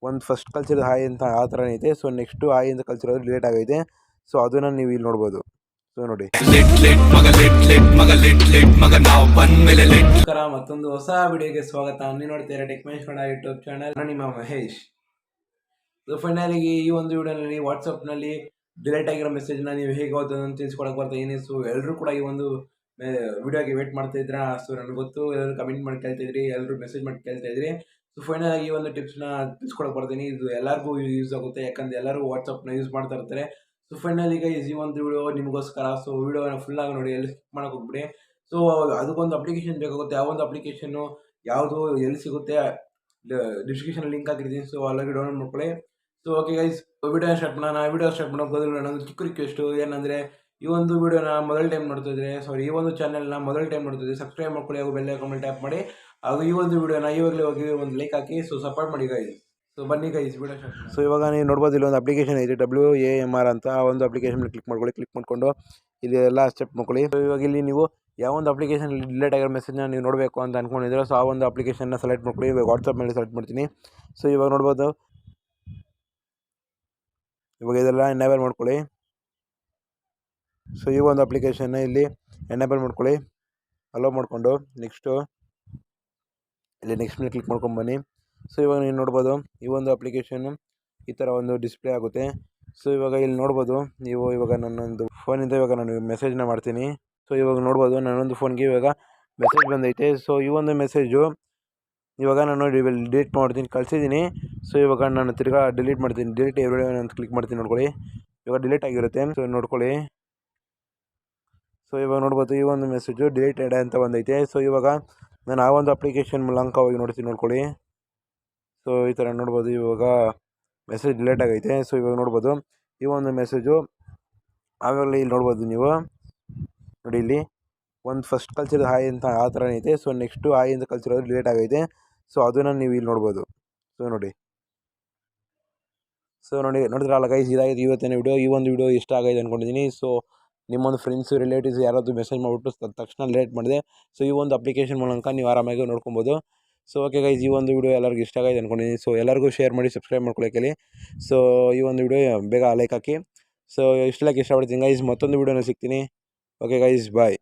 ಒಂದು first ಕಳಿಸಿರೋದು hi ಅಂತ ಆ ಥರ ಐತೆ. ಸೊ ನೆಕ್ಸ್ಟು ಹಾಯ್ ಅಂತ ಕಳಿಸಿರೋದು ಡಿಲೀಟ್ ಆಗೈತೆ. ಸೊ ಅದನ್ನು ನೀವು ಇಲ್ಲಿ ನೋಡ್ಬೋದು. ಸೊ ನೋಡಿ, ನಮಸ್ಕಾರ, ಮತ್ತೊಂದು ಹೊಸ ವಿಡಿಯೋಗೆ ಸ್ವಾಗತ. ನೀವು ನೋಡ್ತೀರಾ tech Mahesh Kannada YouTube channel. ನಿಮ್ಮ ಮಹೇಶ್. ಸೊ ಫೈನಲಿ ಈ ಒಂದು ವಿಡಿಯೋನಲ್ಲಿ ವಾಟ್ಸಪ್ನಲ್ಲಿ ಡಿಲೀಟ್ ಆಗಿರೋ ಮೆಸೇಜ್ನ ನೀವು ಹೇಗೆ ಓದೋದನ್ನು ತಿಳಿಸ್ಕೊಡಕ್ಕೆ ಬರ್ತಾ ಇದೀನಿ. ಸೊ ಎಲ್ಲರೂ ಕೂಡ ಈ ಒಂದು ವಿಡಿಯೋಗೆ ವೇಟ್ ಮಾಡ್ತಾ ಇದ್ರಾ. ಸೊ ನನಗೆ ಗೊತ್ತು, ಎಲ್ಲರೂ ಕಮೆಂಟ್ ಮಾಡಿ ಕೇಳ್ತಾ ಇದ್ರಿ, ಎಲ್ಲರೂ ಮೆಸೇಜ್ ಮಾಡಿ ಕೇಳ್ತಾ ಇದ್ರಿ. ಸೊ ಫೈನಲ್ ಆಗಿ ಈ ಒಂದು ಟಿಪ್ಸ್ನ ತಿಳಿಸ್ಕೊಡಕ್ಕೆ ಬರ್ತೀನಿ. ಇದು ಎಲ್ಲರಿಗೂ ಯೂಸ್ ಆಗುತ್ತೆ, ಯಾಕಂದರೆ ಎಲ್ಲರೂ ವಾಟ್ಸಪ್ನ ಯೂಸ್ ಮಾಡ್ತಾ ಇರ್ತಾರೆ. ಸೊ ಫೈನಲ್ ಈಗ ಈ ಒಂದು ವಿಡಿಯೋ ನಿಮಗೋಸ್ಕರ. ಸೊ ವಿಡಿಯೋನ ಫುಲ್ಲಾಗಿ ನೋಡಿ, ಎಲ್ಲಿ ಸ್ಕಿಪ್ ಮಾಡೋಕೆ ಹೋಗ್ಬಿಡಿ. ಸೊ ಅದಕ್ಕೊಂದು ಅಪ್ಲಿಕೇಶನ್ ಬೇಕಾಗುತ್ತೆ. ಆ ಒಂದು ಅಪ್ಲಿಕೇಶನ್ನು ಯಾವುದು, ಎಲ್ಲಿ ಸಿಗುತ್ತೆ, ಡಿಸ್ಕ್ರಿಪ್ಷನ್ ಲಿಂಕ್ ಹಾಕಿರ್ತೀನಿ. ಸೊ ಅಲ್ಲಿಗೆ ಡೌನ್ಲೋಡ್ ಮಾಡ್ಕೊಳ್ಳಿ. So okay guys, video start ಮಾಡೋಣ. ವಿಡಿಯೋ ಸ್ಟಾರ್ಟ್ ಮಾಡೋದು ನನ್ನೊಂದು ಚಿಕ್ಕ ರಿಕ್ವೆಸ್ಟು ಏನಂದರೆ, ಈ ಒಂದು ವಿಡಿಯೋನ ಮೊದಲ ಟೈಮ್ ನೋಡ್ತಿದ್ರೆ, ಈ ಒಂದು ಚಾನಲ್ನ ಮೊದಲ ಟೈಮ್ ನೋಡ್ತಿದ್ರೆ ಸಬ್ಸ್ಕ್ರೈಬ್ ಮಾಡ್ಕೊಳ್ಳಿ, ಹಾಗೂ ಬೆಲ್ ಐಕಾನ್ ಟ್ಯಾಪ್ ಮಾಡಿ, ಹಾಗೂ ಈ ಒಂದು ವಿಡಿಯೋನ ಇವಾಗಲೇ ಹೋಗಿ ಒಂದು ಲೈಕ್ ಹಾಕಿ. ಸೊ ಸಪೋರ್ಟ್ ಮಾಡಿ ಗೈಸ್. ಸೊ ಬನ್ನಿ ಗೈಸ್, ವಿಡಿಯೋ ಸ್ಟಾರ್ಟ್. ಸೊ ಇವಾಗ ನೀವು ನೋಡ್ಬೋದು, ಇಲ್ಲಿ ಒಂದು ಅಪ್ಲಿಕೇಶನ್ ಐತೆ, WAMR ಅಂತ. ಆ ಒಂದು ಅಪ್ಲಿಕೇಶನ್ ಕ್ಲಿಕ್ ಮಾಡ್ಕೊಳ್ಳಿ. ಕ್ಲಿಕ್ ಮಾಡ್ಕೊಂಡು ಇಲ್ಲಿ ಎಲ್ಲ ಸ್ಟೆಪ್ ಮಾಡ್ಕೊಳ್ಳಿ. ಸೊ ಇವಾಗ ಇಲ್ಲಿ ನೀವು ಯಾವ ಒಂದು ಅಪ್ಲಿಕೇಶನ್ ಡಿಲೀಟ್ ಆಗಿರೋ ಮೆಸೇಜ್ನ ನೀವು ನೋಡಬೇಕು ಅಂತ ಅಂದ್ಕೊಂಡಿದ್ರೆ, ಸೊ ಆ ಒಂದು ಅಪ್ಲಿಕೇಶನ್ನ ಸೆಲೆಕ್ಟ್ ಮಾಡ್ಕೊಳ್ಳಿ. ಇವಾಗ ವಾಟ್ಸಪ್ ಮೇಲೆ ಸೆಲೆಕ್ಟ್ ಮಾಡ್ತೀನಿ. ಸೊ ಇವಾಗ ನೋಡ್ಬೋದು, ಇವಾಗ ಇದೆಲ್ಲ ಎನೇಬಲ್ ಮಾಡ್ಕೊಳ್ಳಿ. ಸೊ ಈ ಒಂದು ಅಪ್ಲಿಕೇಶನ್ನ ಇಲ್ಲಿ ಎನೇಬಲ್ ಮಾಡ್ಕೊಳ್ಳಿ, ಅಲೋ ಮಾಡಿಕೊಂಡು ನೆಕ್ಸ್ಟು ಇಲ್ಲಿ ನೆಕ್ಸ್ಟ್ ಮೇಲೆ ಕ್ಲಿಕ್ ಮಾಡ್ಕೊಂಡು ಬನ್ನಿ. ಸೊ ಇವಾಗ ನೀವು ನೋಡ್ಬೋದು, ಈ ಒಂದು ಅಪ್ಲಿಕೇಶನ್ನು ಈ ಥರ ಒಂದು ಡಿಸ್ಪ್ಲೇ ಆಗುತ್ತೆ. ಸೊ ಇವಾಗ ಇಲ್ಲಿ ನೋಡ್ಬೋದು ನೀವು, ಇವಾಗ ನನ್ನೊಂದು ಫೋನಿಂದ ಇವಾಗ ನಾನು ಮೆಸೇಜ್ನ ಮಾಡ್ತೀನಿ. ಸೊ ಇವಾಗ ನೋಡ್ಬೋದು, ನನ್ನೊಂದು ಫೋನ್ಗೆ ಇವಾಗ ಮೆಸೇಜ್ ಬಂದೈತೆ. ಸೊ ಈ ಒಂದು ಮೆಸೇಜು ಇವಾಗ ನಾನು ಡಿಲೀಟ್ ಮಾಡ್ತೀನಿ, ಕಳಿಸಿದ್ದೀನಿ. ಸೊ ಇವಾಗ ನಾನು ತಿರ್ಗಾ ಡಿಲೀಟ್ ಮಾಡ್ತೀನಿ. ಡಿಲೀಟ್ ಎವ್ರಿ ಅಂತ ಕ್ಲಿಕ್ ಮಾಡ್ತೀನಿ, ನೋಡ್ಕೊಳ್ಳಿ. ಇವಾಗ ಡಿಲೀಟ್ ಆಗಿರುತ್ತೆ. ಸೊ ನೋಡ್ಕೊಳ್ಳಿ. ಸೊ ಇವಾಗ ನೋಡ್ಬೋದು, ಈ ಒಂದು ಮೆಸೇಜು ಡಿಲೀಟೆಡ್ ಅಂತ ಬಂದೈತೆ. ಸೊ ಇವಾಗ ನಾನು ಆ ಒಂದು ಅಪ್ಲಿಕೇಶನ್ ಮೂಲಕ ಹೋಗಿ ನೋಡ್ತೀನಿ, ನೋಡ್ಕೊಳ್ಳಿ. ಸೊ ಈ ಥರ ನೋಡ್ಬೋದು, ಇವಾಗ ಮೆಸೇಜ್ ಡಿಲೀಟ್ ಆಗೈತೆ. ಸೊ ಇವಾಗ ನೋಡ್ಬೋದು, ಈ ಒಂದು ಮೆಸೇಜು ಆವಾಗಲೇ ಇಲ್ಲಿ ನೋಡ್ಬೋದು ನೀವು ನೋಡಿ, ಇಲ್ಲಿ ಒಂದು ಫಸ್ಟ್ ಕಳಿಸಿರೋದು ಹಾಯ್ ಅಂತ ಆ ಥರ ಐತೆ. ಸೊ ನೆಕ್ಸ್ಟು ಹಾಯ್ ಅಂತ ಕಳಿಸಿರೋದು ಡಿಲೀಟ್ ಆಗೈತೆ. ಸೊ ಅದನ್ನು ನೀವು ಇಲ್ಲಿ ನೋಡ್ಬೋದು. ಸೊ ನೋಡಿ, ನೋಡಿದ್ರಲ್ಲ ಗೈಸ್, ಇದಾಗಿದೆ ಇವತ್ತಿನ ವಿಡಿಯೋ. ಈ ಒಂದು ವಿಡಿಯೋ ಇಷ್ಟ ಆಗೈತೆ ಅಂದ್ಕೊಂಡಿದ್ದೀನಿ. ಸೊ ನಿಮ್ಮೊಂದು ಫ್ರೆಂಡ್ಸು, ರಿಲೇಟಿವ್ಸ್ ಯಾರಾದರೂ ಮೆಸೇಜ್ ಮಾಡಿಬಿಟ್ಟು ತಕ್ಷಣ ಡಿಲೀಟ್ ಮಾಡಿದೆ. ಸೊ ಈ ಒಂದು ಅಪ್ಲಿಕೇಶನ್ ಮೂಲಕ ನೀವು ಆರಾಮಾಗಿ ನೋಡ್ಕೊಬೋದು. ಸೊ ಓಕೆ ಗೈಸ್, ಈ ಒಂದು ವಿಡಿಯೋ ಎಲ್ಲರಿಗೂ ಇಷ್ಟ ಆಗೈತೆ ಅಂದ್ಕೊಂಡಿದ್ದೀನಿ. ಸೊ ಎಲ್ಲರಿಗೂ ಶೇರ್ ಮಾಡಿ, ಸಬ್ಸ್ಕ್ರೈಬ್ ಮಾಡ್ಕೊಳ್ಳೋಕೆ. ಸೊ ಈ ಒಂದು ವಿಡಿಯೋ ಬೇಗ ಲೈಕ್ ಹಾಕಿ. ಸೊ ಇಷ್ಟಕ್ಕೆ ಇಷ್ಟಪಡ್ತೀನಿ ಗೈಸ್. ಮತ್ತೊಂದು ವಿಡಿಯೋನ ಸಿಗ್ತೀನಿ. ಓಕೆ ಗೈಸ್, ಬಾಯ್.